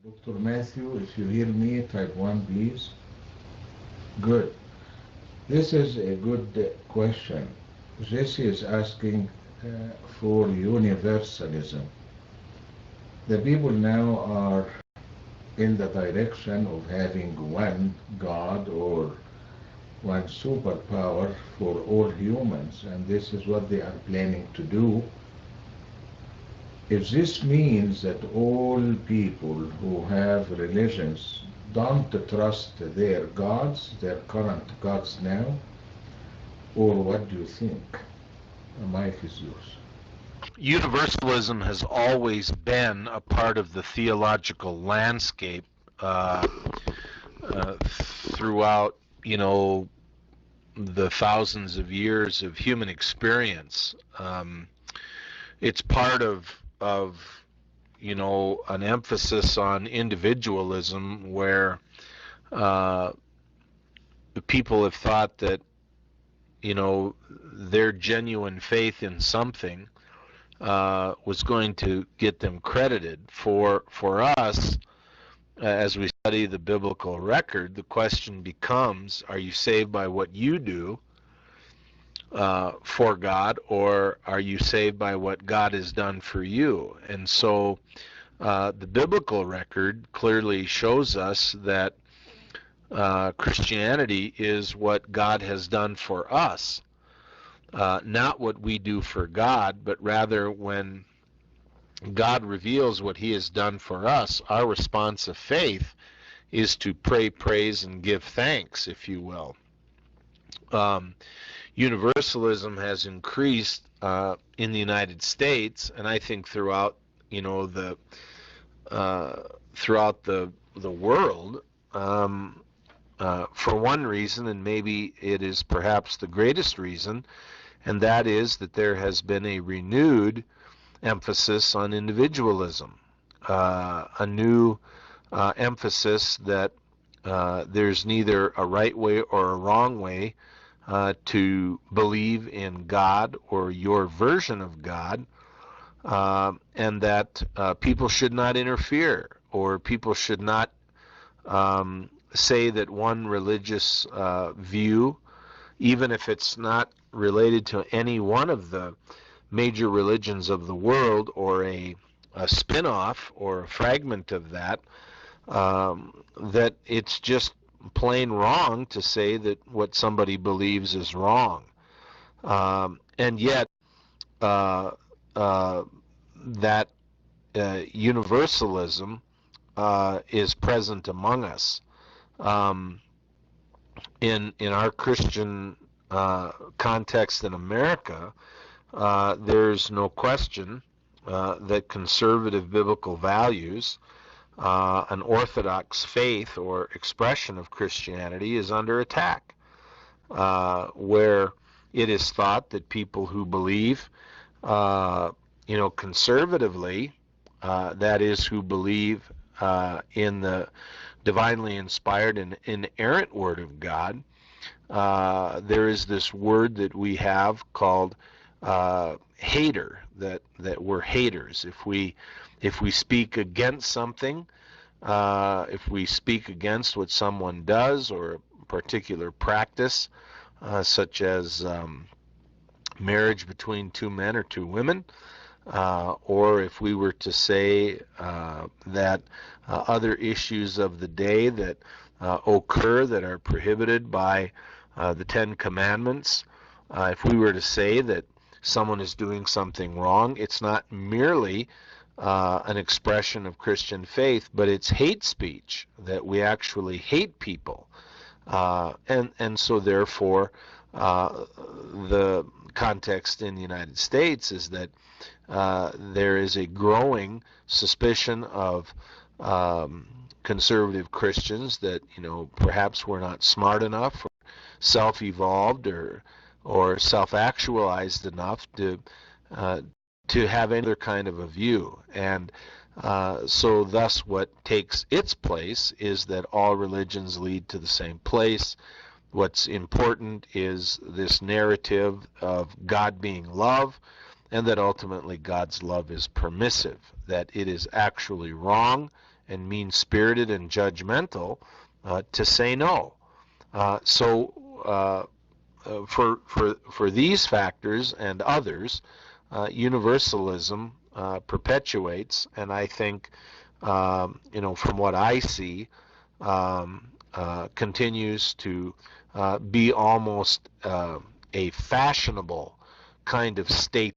Dr. Matthew, if you hear me, type 1, please. Good. This is a good question. Jesse is asking for universalism. The people now are in the direction of having one God or one superpower for all humans, and this is what they are planning to do. If this means that all people who have religions don't trust their gods, their current gods now, or what do you think? The mic is yours. Universalism has always been a part of the theological landscape throughout, the thousands of years of human experience. It's part of an emphasis on individualism where the people have thought that their genuine faith in something was going to get them credited. For us, as we study the biblical record, the question becomes, are you saved by what you do for God, or are you saved by what God has done for you? And so the biblical record clearly shows us that Christianity is what God has done for us, not what we do for God, but rather when God reveals what he has done for us, our response of faith is to pray, praise, and give thanks, if you will. Universalism has increased in the United States, and I think throughout the world, for one reason, and maybe it is perhaps the greatest reason, and that is that there has been a renewed emphasis on individualism, a new emphasis that there's neither a right way or a wrong way to believe in God or your version of God, and that people should not interfere, or people should not say that one religious view, even if it's not related to any one of the major religions of the world, or a spin-off or a fragment of that, that it's just plain wrong to say that what somebody believes is wrong. And yet that universalism is present among us. In our Christian context in America, there's no question that conservative biblical values, an orthodox faith or expression of Christianity, is under attack, where it is thought that people who believe, conservatively, that is, who believe in the divinely inspired and inerrant Word of God, there is this word that we have called hater, that we're haters. If we speak against something, if we speak against what someone does or a particular practice, such as marriage between two men or two women, or if we were to say that other issues of the day that occur that are prohibited by the Ten Commandments, if we were to say that someone is doing something wrong, it's not merely an expression of Christian faith, but it's hate speech, that we actually hate people. And so therefore, the context in the United States is that there is a growing suspicion of conservative Christians that, perhaps we're not smart enough, or self-evolved, or self-actualized enough to have any other kind of a view. And so thus what takes its place is that all religions lead to the same place. What's important is this narrative of God being love, and that ultimately God's love is permissive, that it is actually wrong and mean-spirited and judgmental to say no. For these factors and others, universalism perpetuates, and I think, from what I see, continues to be almost a fashionable kind of state